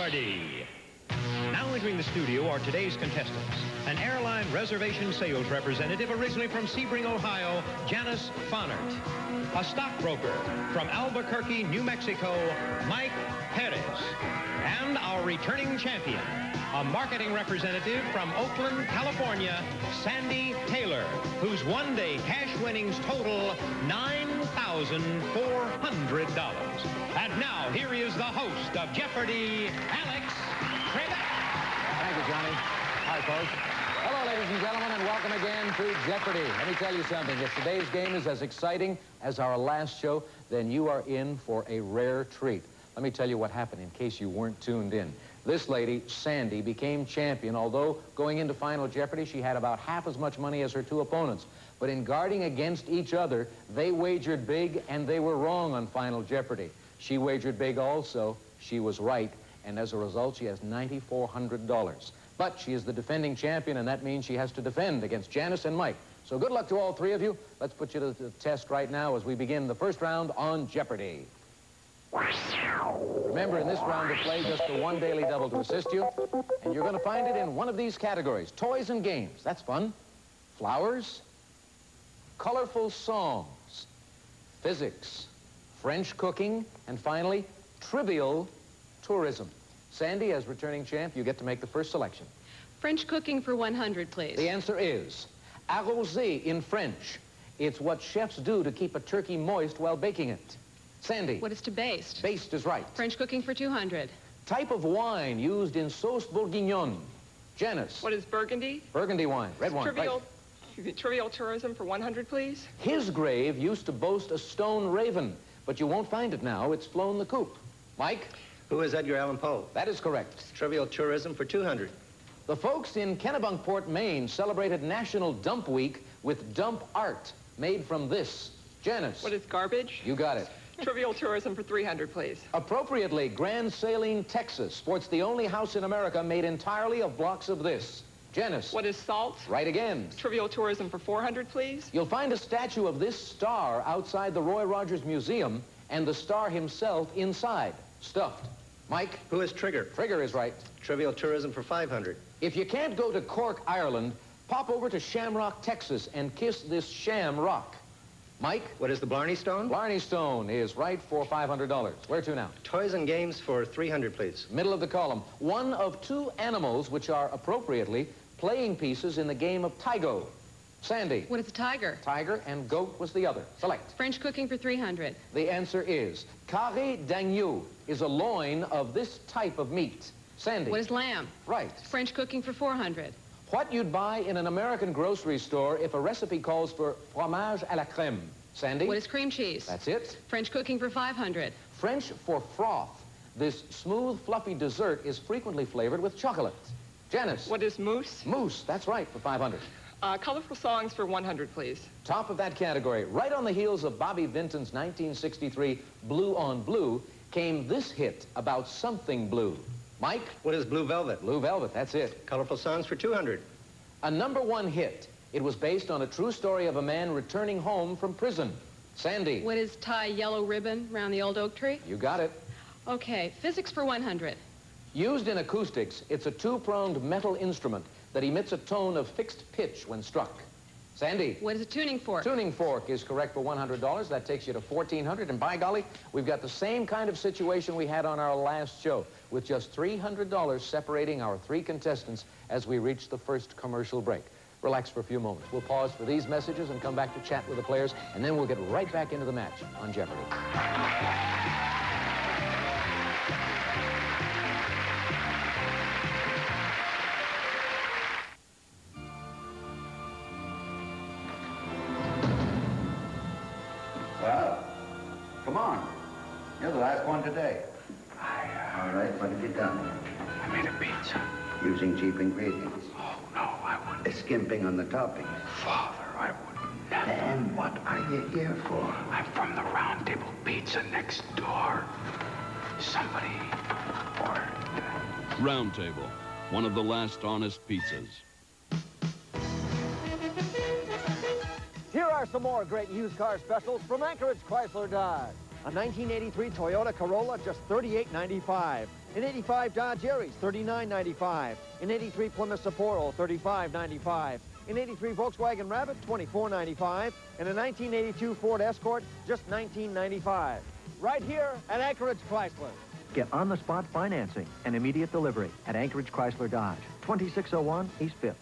Jeopardy! Now entering the studio are today's contestants. An airline reservation sales representative originally from Sebring, Ohio, Janice Fonnert. A stockbroker from Albuquerque, New Mexico, Mike Perez. And our returning champion, a marketing representative from Oakland, California, Sandy Taylor, whose one-day cash winnings total $9,400. And now, here is the host of Jeopardy, Alex Trebek. Thank you, Johnny. Hi, folks. Hello, ladies and gentlemen, and welcome again to Jeopardy. Let me tell you something. If today's game is as exciting as our last show, then you are in for a rare treat. Let me tell you what happened in case you weren't tuned in. This lady, Sandy, became champion, although going into Final Jeopardy, she had about half as much money as her two opponents. But in guarding against each other, they wagered big, and they were wrong on Final Jeopardy. She wagered big also. She was right, and as a result, she has $9,400. But she is the defending champion, and that means she has to defend against Janice and Mike. So good luck to all three of you. Let's put you to the test right now as we begin the first round on Jeopardy. Remember, in this round of play, just the one daily double to assist you, and you're going to find it in one of these categories: toys and games. That's fun. Flowers, colorful songs, physics, French cooking, and finally, trivial tourism. Sandy, as returning champ, you get to make the first selection. French cooking for 100, please. The answer is arroser in French. It's what chefs do to keep a turkey moist while baking it. Sandy. What is to baste? Baste is right. French cooking for 200. Type of wine used in sauce bourguignon. Janice. What is Burgundy? Burgundy wine, red wine. Trivial tourism for 100, please. His grave used to boast a stone raven, but you won't find it now. It's flown the coop. Mike? Who is Edgar Allan Poe? That is correct. Trivial tourism for 200. The folks in Kennebunkport, Maine celebrated National Dump Week with dump art made from this. Janice. What is garbage? You got it. Trivial tourism for 300, please. Appropriately, Grand Saline, Texas sports the only house in America made entirely of blocks of this. Janice. What is salt? Right again. Trivial tourism for 400, please. You'll find a statue of this star outside the Roy Rogers Museum and the star himself inside, stuffed. Mike? Who is Trigger? Trigger is right. Trivial tourism for 500. If you can't go to Cork, Ireland, pop over to Shamrock, Texas and kiss this sham rock. Mike? What is the Blarney Stone? Blarney Stone is right for $500. Where to now? Toys and games for 300, please. Middle of the column. One of two animals which are appropriately playing pieces in the game of Tygo. Sandy. What is a tiger? Tiger, and goat was the other. Select. French cooking for 300. The answer is carré d'agneau is a loin of this type of meat. Sandy. What is lamb? Right. French cooking for 400. What you'd buy in an American grocery store if a recipe calls for fromage à la crème. Sandy? What is cream cheese? That's it. French cooking for 500. French for froth. This smooth, fluffy dessert is frequently flavored with chocolate. Janice? What is mousse? Mousse, that's right, for 500. Colorful songs for 100, please. Top of that category, right on the heels of Bobby Vinton's 1963 Blue on Blue, came this hit about something blue. Mike? What is Blue Velvet? Blue Velvet, that's it. Colorful songs for 200. A #1 hit. It was based on a true story of a man returning home from prison. Sandy? What is tie yellow ribbon around the old oak tree? You got it. Okay, physics for 100. Used in acoustics, it's a two-pronged metal instrument that emits a tone of fixed pitch when struck. Sandy? What is a tuning fork? Tuning fork is correct for $100. That takes you to $1,400. And by golly, we've got the same kind of situation we had on our last show, with just $300 separating our three contestants as we reach the first commercial break. Relax for a few moments. We'll pause for these messages and come back to chat with the players, and then we'll get right back into the match on Jeopardy. Well, come on. You're the last one today. All right, what have you done? I made a pizza. Using cheap ingredients. Oh, no, I wouldn't. Skimping on the toppings. Father, I wouldn't. Never. Then what are you here for? I'm from the Round Table Pizza next door. Somebody ordered. Round Table, one of the last honest pizzas. Here are some more great used car specials from Anchorage Chrysler Dodge. A 1983 Toyota Corolla, just $38.95. An 85 Dodge Aries, $39.95. An 83 Plymouth Sapporo, $35.95. An 83 Volkswagen Rabbit, $24.95. And a 1982 Ford Escort, just $19.95. Right here at Anchorage Chrysler. Get on-the-spot financing and immediate delivery at Anchorage Chrysler Dodge, 2601 East 5th.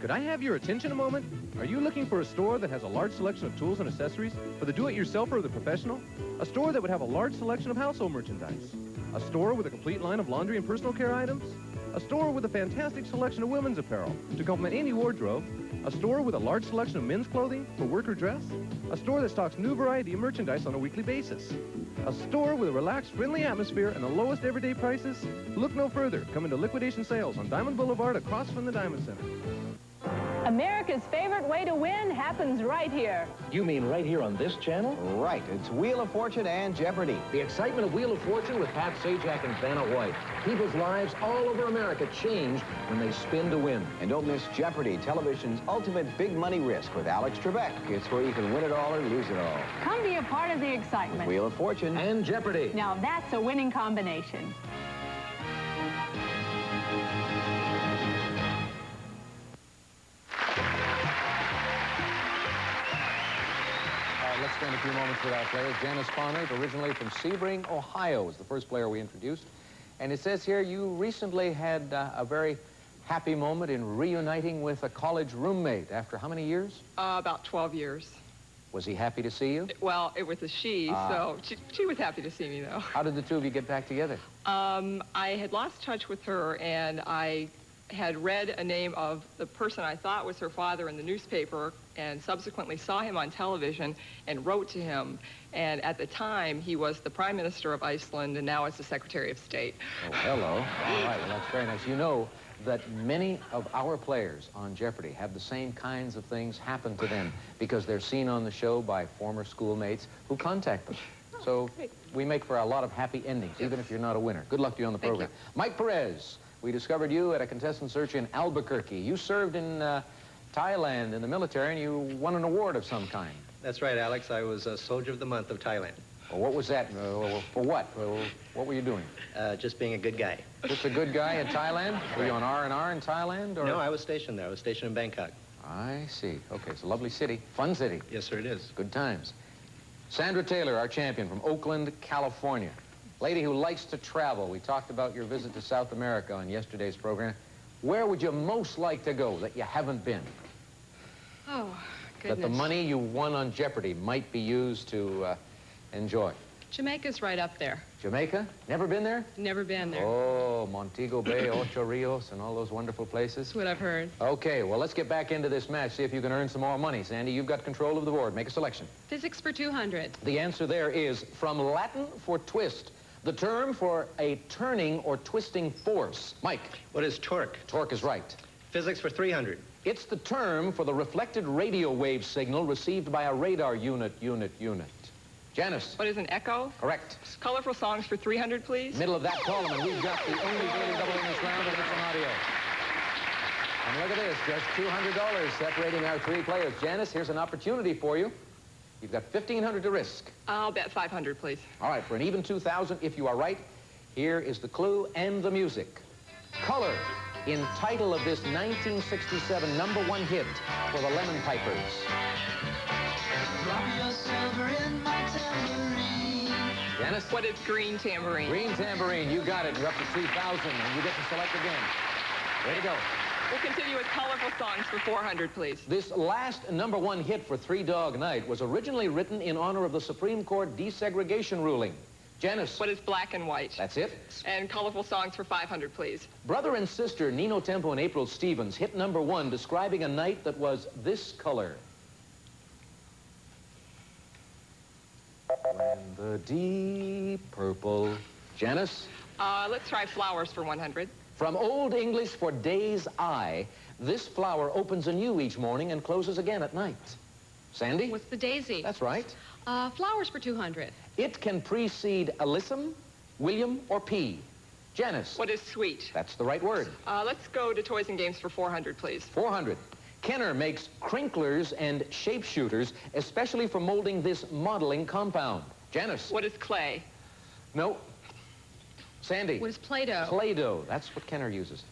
Could I have your attention a moment? Are you looking for a store that has a large selection of tools and accessories for the do-it-yourselfer or the professional? A store that would have a large selection of household merchandise? A store with a complete line of laundry and personal care items? A store with a fantastic selection of women's apparel to complement any wardrobe? A store with a large selection of men's clothing for work or dress? A store that stocks new variety of merchandise on a weekly basis? A store with a relaxed, friendly atmosphere and the lowest everyday prices? Look no further. Come into liquidation sales on Diamond Boulevard across from the Diamond Center. America's favorite way to win happens right here. You mean right here on this channel? Right. It's Wheel of Fortune and Jeopardy. The excitement of Wheel of Fortune with Pat Sajak and Vanna White. People's lives all over America change when they spin to win. And don't miss Jeopardy, television's ultimate big money risk with Alex Trebek. It's where you can win it all or lose it all. Come be a part of the excitement. Wheel of Fortune and Jeopardy. Now that's a winning combination. Let's spend a few moments with our players. Janice Farnert, originally from Sebring, Ohio, was the first player we introduced. And it says here you recently had a very happy moment in reuniting with a college roommate after how many years? About 12 years. Was he happy to see you? Well, it was a she, so she was happy to see me, though. How did the two of you get back together? I had lost touch with her, and I had read a name of the person I thought was her father in the newspaper and subsequently saw him on television and wrote to him. And at the time, he was the Prime Minister of Iceland, and now is the Secretary of State. Oh, hello. All right, well, that's very nice. You know that many of our players on Jeopardy have the same kinds of things happen to them because they're seen on the show by former schoolmates who contact them. So we make for a lot of happy endings, even if you're not a winner. Good luck to you on the program. Mike Perez, we discovered you at a contestant search in Albuquerque. You served in Thailand in the military, and you won an award of some kind. That's right, Alex. I was a Soldier of the Month of Thailand. Well, what was that? For what? What were you doing? Just being a good guy. Just a good guy in Thailand? Were you on R&R in Thailand? Or? No, I was stationed there. I was stationed in Bangkok. I see. Okay, it's a lovely city. Fun city. Yes, sir, it is. Good times. Sandra Taylor, our champion from Oakland, California. Lady who likes to travel. We talked about your visit to South America on yesterday's program. Where would you most like to go that you haven't been? Oh, goodness. That the money you won on Jeopardy might be used to enjoy. Jamaica's right up there. Jamaica? Never been there? Never been there. Oh, Montego Bay, Ocho Rios, and all those wonderful places. That's what I've heard. Okay, well, let's get back into this match, see if you can earn some more money. Sandy, you've got control of the board. Make a selection. Physics for 200. The answer there is from Latin for twist, the term for a turning or twisting force. Mike. What is torque? Torque is right. Physics for 300. It's the term for the reflected radio wave signal received by a radar unit. Janice. What is an echo? Correct. Colorful songs for 300, please. Middle of that column, and we've got the only daily double in this round, and it's an audio. And look at this, just $200 separating our three players. Janice, here's an opportunity for you. You've got $1,500 to risk. I'll bet 500, please. All right, for an even 2,000, if you are right, here is the clue and the music. Color in title of this 1967 #1 hit for the Lemon Pipers. Drop your silver in my tambourine. Janice? What is green tambourine? Green tambourine, you got it. You're up to 2,000, and you get to select again. Way to go. We'll continue with colorful songs for 400, please. This last #1 hit for Three Dog Night was originally written in honor of the Supreme Court desegregation ruling. Janice. What is black and white? That's it. And colorful songs for 500, please. Brother and sister Nino Tempo and April Stevens hit #1 describing a night that was this color. When the deep purple. Janice? Let's try flowers for 100. From Old English for day's eye, this flower opens anew each morning and closes again at night. Sandy? What's the daisy? That's right. Flowers for 200. It can precede Alyssum, William, or P. Janice? What is sweet? That's the right word. Let's go to toys and games for 400, please. 400. Kenner makes crinklers and shapeshooters, especially for molding this modeling compound. Janice. What is clay? No. Sandy. What is Play-Doh? Play-Doh. That's what Kenner uses.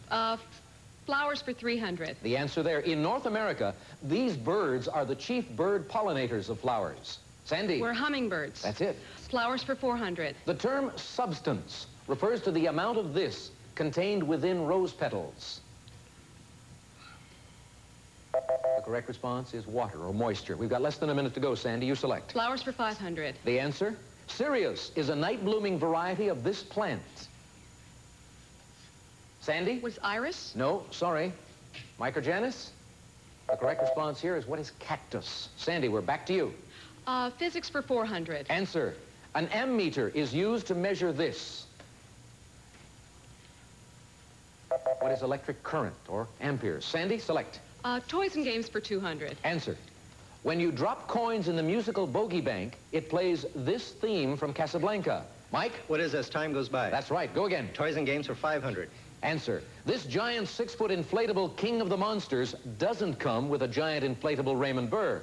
Flowers for 300. The answer there. In North America, these birds are the chief bird pollinators of flowers. Sandy. We're hummingbirds. That's it. Flowers for 400. The term substance refers to the amount of this contained within rose petals. The correct response is water or moisture. We've got less than a minute to go, Sandy. You select. Flowers for 500. The answer? Cereus is a night-blooming variety of this plant. Sandy? Was iris? No, sorry. Mike or Janice? The correct response here is what is cactus? Sandy, we're back to you. Physics for 400. Answer. An ammeter is used to measure this. What is electric current or amperes? Sandy, select. Toys and games for 200. Answer. When you drop coins in the musical Bogey Bank, it plays this theme from Casablanca. Mike? What is As Time Goes By? That's right. Go again. Toys and games for 500. Answer. This giant 6-foot inflatable king of the monsters doesn't come with a giant inflatable Raymond Burr.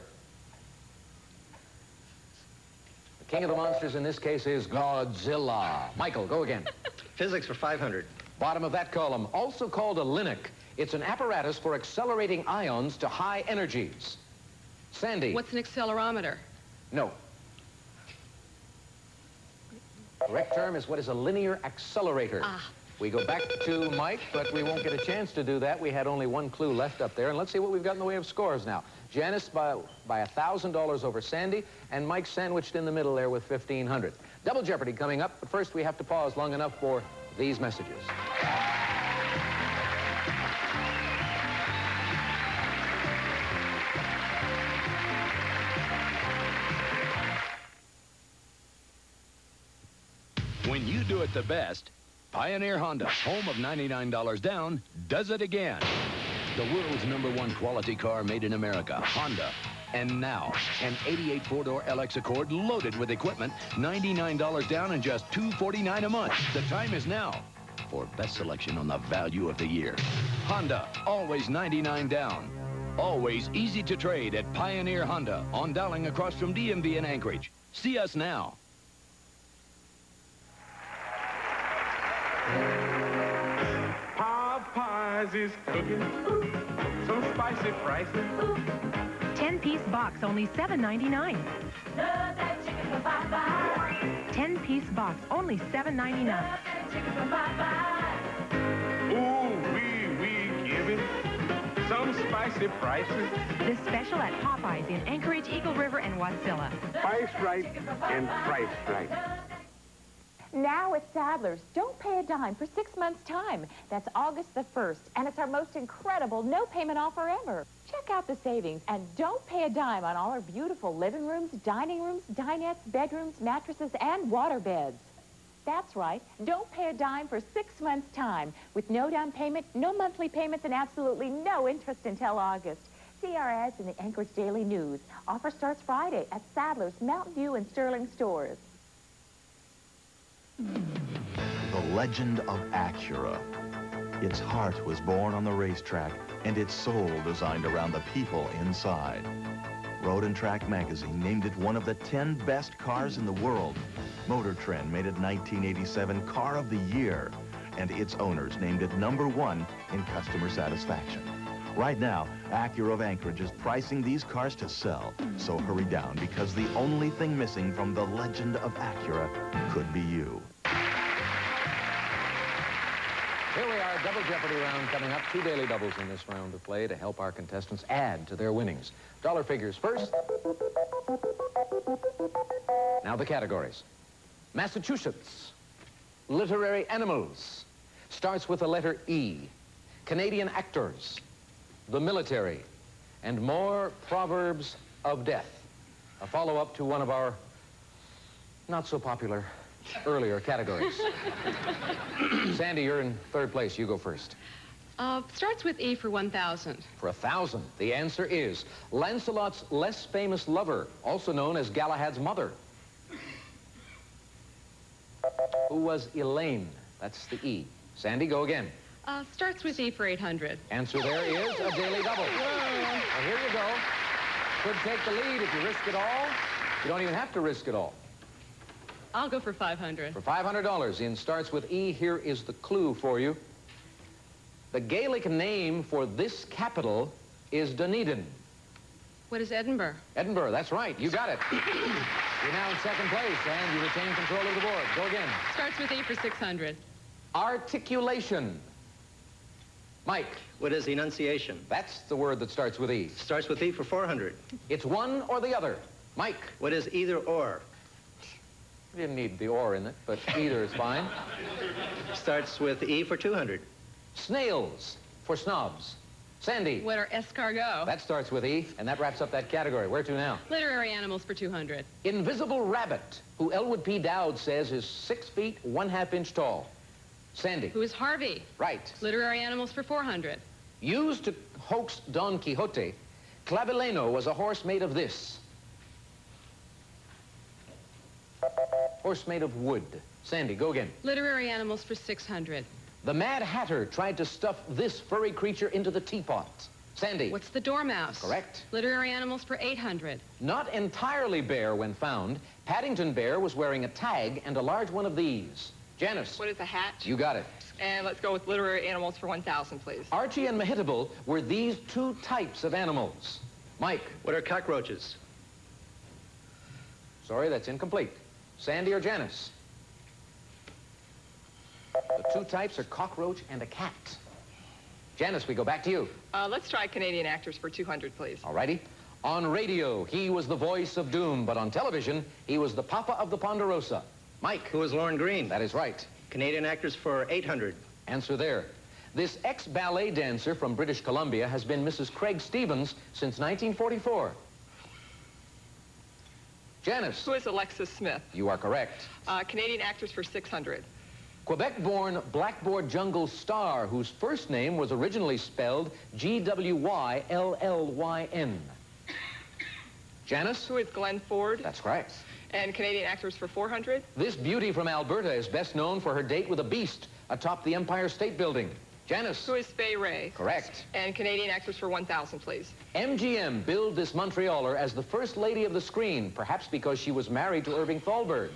The king of the monsters in this case is Godzilla. Michael, go again. Physics for 500. Bottom of that column, also called a LINIC. It's an apparatus for accelerating ions to high energies. Sandy. What's an accelerometer? No. Correct term is what is a linear accelerator. We go back to Mike, but we won't get a chance to do that. We had only one clue left up there, and let's see what we've got in the way of scores now. Janice by $1,000 over Sandy, and Mike sandwiched in the middle there with 1,500. Double Jeopardy coming up, but first we have to pause long enough for these messages. When you do it the best, Pioneer Honda, home of $99 down, does it again. The world's #1 quality car made in America, Honda. And now, an 88 four-door LX Accord loaded with equipment, $99 down and just $249 a month. The time is now for best selection on the value of the year. Honda, always 99 down. Always easy to trade at Pioneer Honda on Dowling across from DMV in Anchorage. See us now. Popeyes is cooking some spicy prices. 10-piece box, only $7.99. 10-piece box, only $7.99. Ooh, we giving some spicy prices. This special at Popeyes in Anchorage, Eagle River, and Wasilla. Price right and price right. Now at Sadler's, don't pay a dime for 6 months' time. That's August the 1st, and it's our most incredible no-payment offer ever. Check out the savings, and don't pay a dime on all our beautiful living rooms, dining rooms, dinettes, bedrooms, mattresses, and water beds. That's right. Don't pay a dime for 6 months' time with no down payment, no monthly payments, and absolutely no interest until August. See our ads in the Anchorage Daily News. Offer starts Friday at Sadler's, Mountain View, and Sterling stores. The legend of Acura. Its heart was born on the racetrack, and its soul designed around the people inside. Road and Track magazine named it one of the 10 best cars in the world. Motor Trend made it 1987 Car of the Year, and its owners named it #1 in customer satisfaction. Right now, Acura of Anchorage is pricing these cars to sell. So hurry down, because the only thing missing from the legend of Acura could be you. Here we are, Double Jeopardy round coming up. 2 daily doubles in this round of play to help our contestants add to their winnings. Dollar figures first. Now the categories. Massachusetts. Literary animals. Starts with the letter E. Canadian actors. The military. And more proverbs of death. A follow-up to one of our not so popular earlier categories. Sandy, you're in 3rd place. You go first. Starts with E for 1,000. For 1,000, the answer is Lancelot's less famous lover, also known as Galahad's mother. Who was Elaine? That's the E. Sandy, go again. Starts with E for 800. Answer there is a daily double. Well, here you go. Could take the lead if you risk it all. You don't even have to risk it all. I'll go for 500. For $500 in Starts with E, here is the clue for you. The Gaelic name for this capital is Dunedin. What is Edinburgh? Edinburgh, that's right. You got it. You're now in second place, and you retain control of the board. Go again. Starts with E for 600. Articulation. Mike. What is enunciation? That's the word that starts with E. Starts with E for 400. It's one or the other. Mike. What is either or? We didn't need the or in it, but either is fine. Starts with E for 200. Snails for snobs. Sandy. What are escargot? That starts with E, and that wraps up that category. Where to now? Literary animals for 200. Invisible rabbit, who Elwood P. Dowd says is 6 feet, 1/2 inch tall. Sandy. Who is Harvey? Right. Literary animals for 400. Used to hoax Don Quixote, Clavileno was a horse made of this. Horse made of wood. Sandy, go again. Literary animals for 600. The Mad Hatter tried to stuff this furry creature into the teapot. Sandy. What's the dormouse? Correct. Literary animals for 800. Not entirely bare when found, Paddington Bear was wearing a tag and a large one of these. Janice. What is a hat? You got it. And let's go with literary animals for 1,000, please. Archie and Mehitable were these two types of animals. Mike. What are cockroaches? Sorry, that's incomplete. Sandy or Janice? The two types are cockroach and a cat. Janice, we go back to you. Let's try Canadian actors for 200, please. All righty. On radio, he was the voice of doom, but on television, he was the Papa of the Ponderosa. Mike. Who is Lauren Green? That is right. Canadian actors for 800. Answer there. This ex-ballet dancer from British Columbia has been Mrs. Craig Stevens since 1944. Janice. Who is Alexis Smith? You are correct. Canadian actors for 600. Quebec-born Blackboard Jungle star whose first name was originally spelled G-W-Y-L-L-Y-N. Janice? Who is Glenn Ford? That's correct. And Canadian actors for 400? This beauty from Alberta is best known for her date with a beast atop the Empire State Building. Janice? Who is Fay Ray? Correct. And Canadian actors for 1,000, please. MGM billed this Montrealer as the first lady of the screen, perhaps because she was married to Irving Thalberg.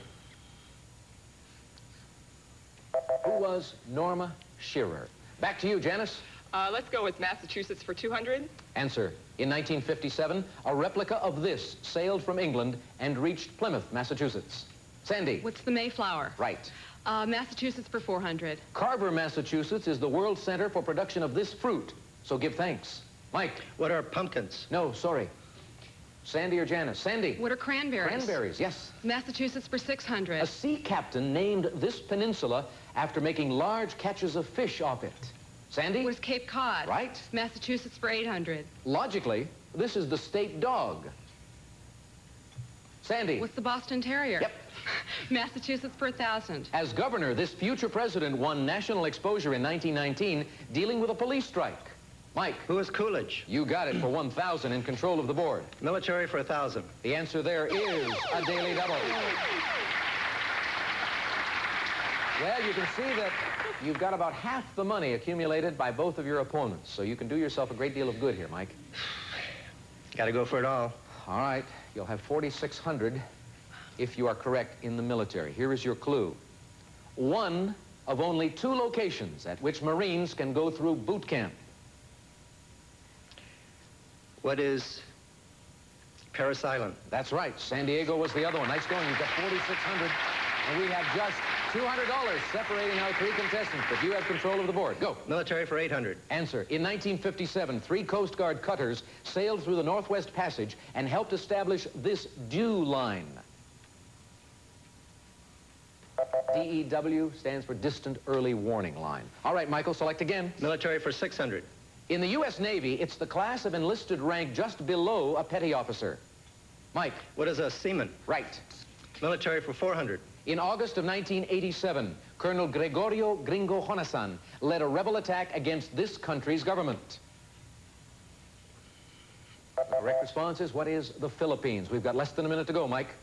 Who was Norma Shearer? Back to you, Janice. Let's go with Massachusetts for 200. Answer. In 1957, a replica of this sailed from England and reached Plymouth, Massachusetts. Sandy. What's the Mayflower? Right. Massachusetts for 400. Carver, Massachusetts is the world center for production of this fruit, so give thanks. Mike. What are pumpkins? No, sorry. Sandy or Janice? Sandy. What are cranberries? Cranberries, yes. Massachusetts for 600. A sea captain named this peninsula after making large catches of fish off it. Sandy? What is Cape Cod? Right. Massachusetts for 800. Logically, this is the state dog. Sandy. What's the Boston Terrier? Yep. Massachusetts for 1,000. As governor, this future president won national exposure in 1919 dealing with a police strike. Mike. Who is Coolidge? You got it for 1,000 in control of the board. Military for 1,000. The answer there is a daily double. Well, you can see that you've got about half the money accumulated by both of your opponents, so you can do yourself a great deal of good here, Mike. Got to go for it all. All right. You'll have 4,600 if you are correct in the military. Here is your clue. One of only 2 locations at which Marines can go through boot camp. What is Paris Island? That's right. San Diego was the other one. Nice going. You've got 4,600. And we have just $200 separating our 3 contestants, but you have control of the board. Go. Military for 800. Answer. In 1957, 3 Coast Guard cutters sailed through the Northwest Passage and helped establish this DEW line. DEW stands for Distant Early Warning Line. All right, Michael, select again. Military for 600. In the U.S. Navy, it's the class of enlisted rank just below a petty officer. Mike. What is a seaman? Right. Military for 400. In August of 1987, Colonel Gregorio Gringo Honasan led a rebel attack against this country's government. The correct response is, what is the Philippines? We've got less than a minute to go, Mike.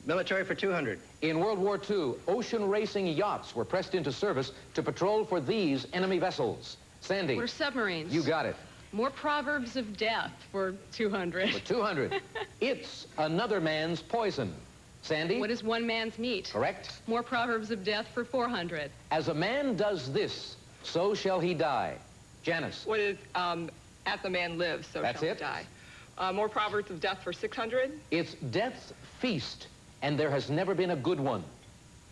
Military for 200. In World War II, ocean racing yachts were pressed into service to patrol for these enemy vessels. Sandy. What are submarines? You got it. More proverbs of death for 200. For 200. It's another man's poison. Sandy? What is one man's meat? Correct. More proverbs of death for 400. As a man does this, so shall he die. Janice? What is, as the man lives, so That's shall it? he die. More proverbs of death for 600. It's death's feast, and there has never been a good one.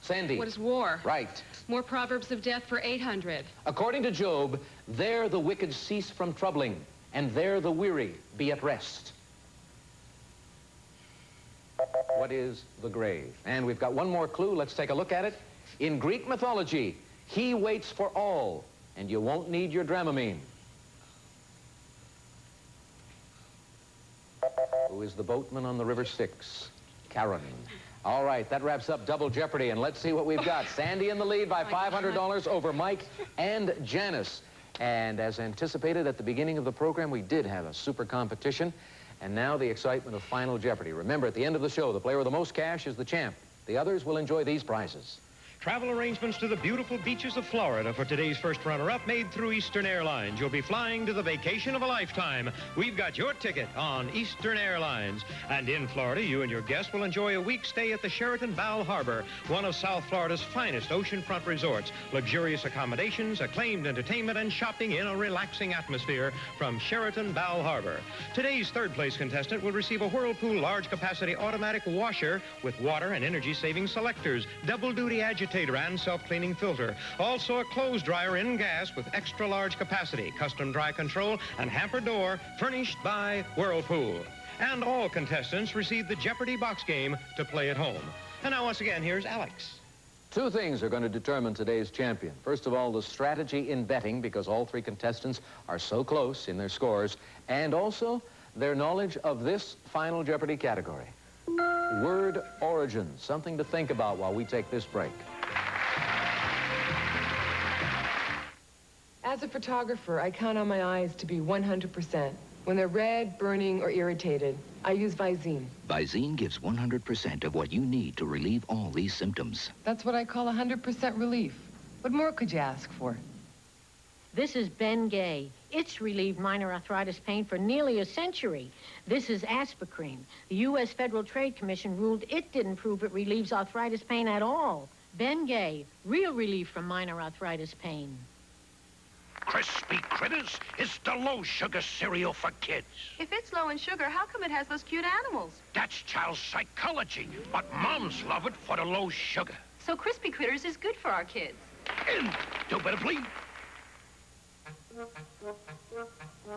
Sandy? What is war? Right. More proverbs of death for 800. According to Job, there the wicked cease from troubling, and there the weary be at rest. What is the grave? And we've got one more clue. Let's take a look at it. In Greek mythology, he waits for all, and you won't need your Dramamine. Who is the boatman on the River Styx? Karen. All right, that wraps up Double Jeopardy, and let's see what we've got. Sandy in the lead by $500 over Mike and Janice. And as anticipated at the beginning of the program, we did have a super competition. And now the excitement of Final Jeopardy. Remember, at the end of the show, the player with the most cash is the champ. The others will enjoy these prizes. Travel arrangements to the beautiful beaches of Florida for today's first runner-up made through Eastern Airlines. You'll be flying to the vacation of a lifetime. We've got your ticket on Eastern Airlines. And in Florida, you and your guests will enjoy a week stay at the Sheraton Bal Harbor, one of South Florida's finest oceanfront resorts. Luxurious accommodations, acclaimed entertainment, and shopping in a relaxing atmosphere from Sheraton Bal Harbor. Today's third-place contestant will receive a Whirlpool large-capacity automatic washer with water and energy-saving selectors, double-duty agitator, and self-cleaning filter. Also a clothes dryer in gas with extra large capacity, custom dry control, and hamper door furnished by Whirlpool. And all contestants receive the Jeopardy box game to play at home. And now once again, here's Alex. Two things are going to determine today's champion. First of all, the strategy in betting, because all three contestants are so close in their scores, and also their knowledge of this Final Jeopardy category. Word origin, something to think about while we take this break. As a photographer, I count on my eyes to be 100%. When they're red, burning, or irritated, I use Visine. Visine gives 100% of what you need to relieve all these symptoms. That's what I call 100% relief. What more could you ask for? This is Bengay. It's relieved minor arthritis pain for nearly a century. This is Aspicrine. The U.S. Federal Trade Commission ruled it didn't prove it relieves arthritis pain at all. Bengay, real relief from minor arthritis pain. Crispy Critters is the low-sugar cereal for kids. If it's low in sugar, how come it has those cute animals? That's child psychology, but moms love it for the low sugar. So Crispy Critters is good for our kids. Indubitably.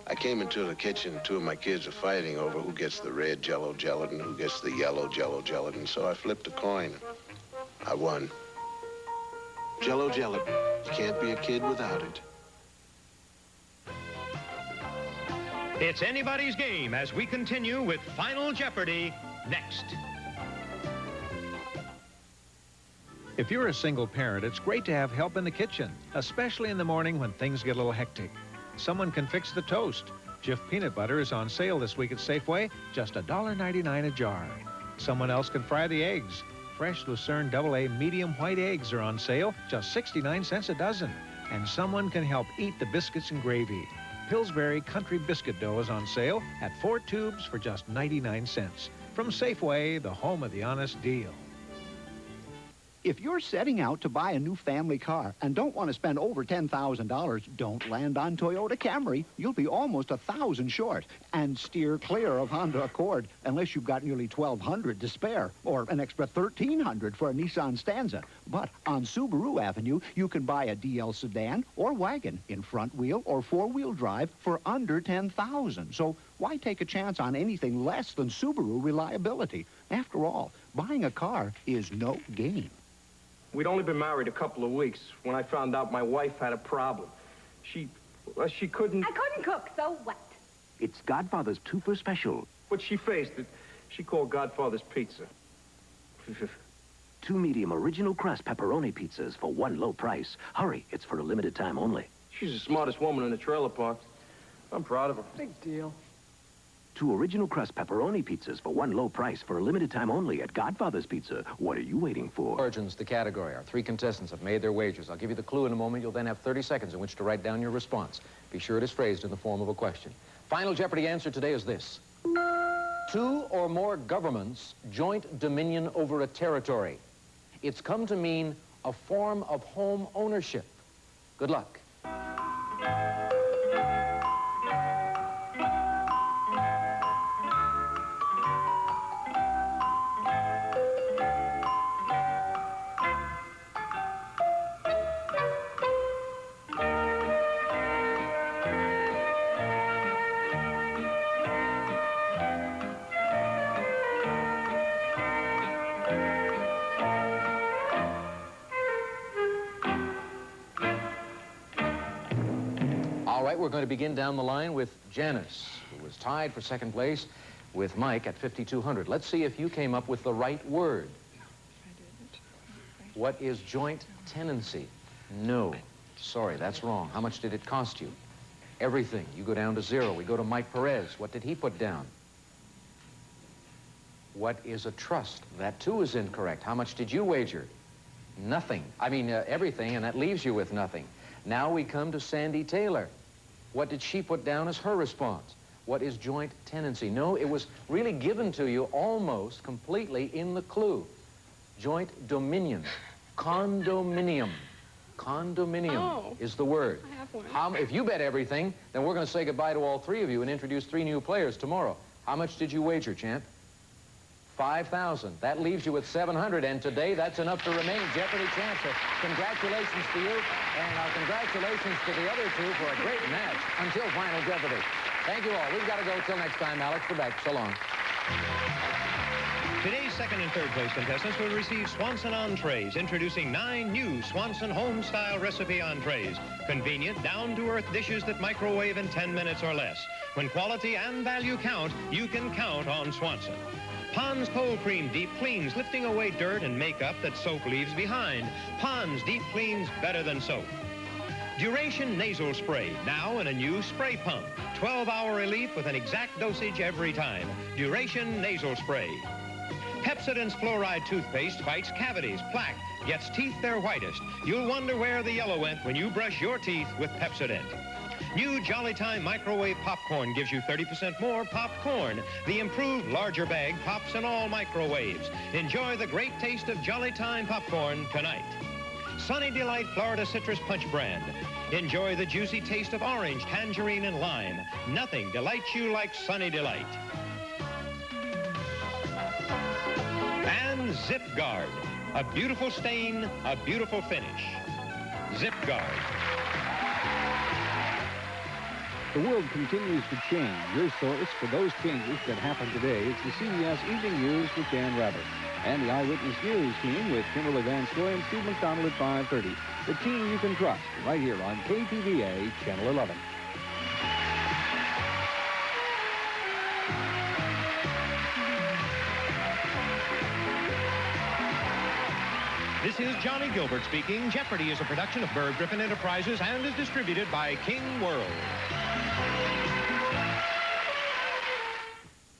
I came into the kitchen. Two of my kids are fighting over who gets the red Jell-O gelatin, who gets the yellow Jell-O gelatin. So I flipped a coin. I won. Jell-O gelatin. You can't be a kid without it. It's anybody's game as we continue with Final Jeopardy next. If you're a single parent, it's great to have help in the kitchen, especially in the morning when things get a little hectic. Someone can fix the toast. Jif peanut butter is on sale this week at Safeway, just $1.99 a jar. Someone else can fry the eggs. Fresh Lucerne AA medium white eggs are on sale, just 69 cents a dozen. And someone can help eat the biscuits and gravy. Pillsbury Country Biscuit Dough is on sale at 4 tubes for just 99 cents. From Safeway, the home of the honest deal. If you're setting out to buy a new family car and don't want to spend over $10,000, don't land on Toyota Camry. You'll be almost $1,000 short. And steer clear of Honda Accord unless you've got nearly $1,200 to spare or an extra $1,300 for a Nissan Stanza. But on Subaru Avenue, you can buy a DL sedan or wagon in front wheel or four-wheel drive for under $10,000. So why take a chance on anything less than Subaru reliability? After all, buying a car is no game. We'd only been married a couple of weeks when I found out my wife had a problem. She couldn't... I couldn't cook, so what? It's Godfather's 2 for special. What she faced, she called Godfather's Pizza. 2 medium original crust pepperoni pizzas for 1 low price. Hurry, it's for a limited time only. She's the smartest woman in the trailer park. I'm proud of her. Big deal. 2 original crust pepperoni pizzas for 1 low price for a limited time only at Godfather's Pizza. What are you waiting for? Origins, the category. Our 3 contestants have made their wagers. I'll give you the clue in a moment. You'll then have 30 seconds in which to write down your response. Be sure it is phrased in the form of a question. Final Jeopardy answer today is this. Two or more governments joint dominion over a territory. It's come to mean a form of home ownership. Good luck. All right, we're going to begin down the line with Janice, who was tied for second place with Mike at 5,200. Let's see if you came up with the right word. What is joint tenancy? No. Sorry, that's wrong. How much did it cost you? Everything. You go down to 0. We go to Mike Perez. What did he put down? What is a trust? That, too, is incorrect. How much did you wager? Nothing. I mean, everything, and that leaves you with nothing. Now we come to Sandy Taylor. What did she put down as her response? What is joint tenancy? No, it was really given to you almost completely in the clue. Joint dominion. Condominium. Condominium is the word. I have one. If you bet everything, then we're going to say goodbye to all three of you and introduce 3 new players tomorrow. How much did you wager, champ? 5,000. That leaves you with 700, and today that's enough to remain Jeopardy champ. So congratulations to you, and our congratulations to the other two for a great match until Final Jeopardy. Thank you all. We've got to go till next time. Alex, we're back. So long. Today's second and third place contestants will receive Swanson entrees, introducing 9 new Swanson home-style recipe entrees. Convenient, down-to-earth dishes that microwave in 10 minutes or less. When quality and value count, you can count on Swanson. Pond's Cold Cream Deep Cleans, lifting away dirt and makeup that soap leaves behind. Pond's Deep Cleans better than soap. Duration Nasal Spray, now in a new spray pump. 12-hour relief with an exact dosage every time. Duration Nasal Spray. Pepsodent's Fluoride Toothpaste fights cavities, plaque, gets teeth their whitest. You'll wonder where the yellow went when you brush your teeth with Pepsodent. New Jolly Time Microwave Popcorn gives you 30% more popcorn. The improved larger bag pops in all microwaves. Enjoy the great taste of Jolly Time Popcorn tonight. Sunny Delight Florida Citrus Punch brand. Enjoy the juicy taste of orange, tangerine, and lime. Nothing delights you like Sunny Delight. And Zip Guard. A beautiful stain, a beautiful finish. Zip Guard. The world continues to change. Your source for those changes that happen today is the CBS Evening News with Dan Rather. And the Eyewitness News team with Kimberly Van Scoy and Steve McDonald at 5:30. The team you can trust right here on KTVA Channel 11. This is Johnny Gilbert speaking. Jeopardy is a production of Berg Griffin Enterprises and is distributed by KingWorld.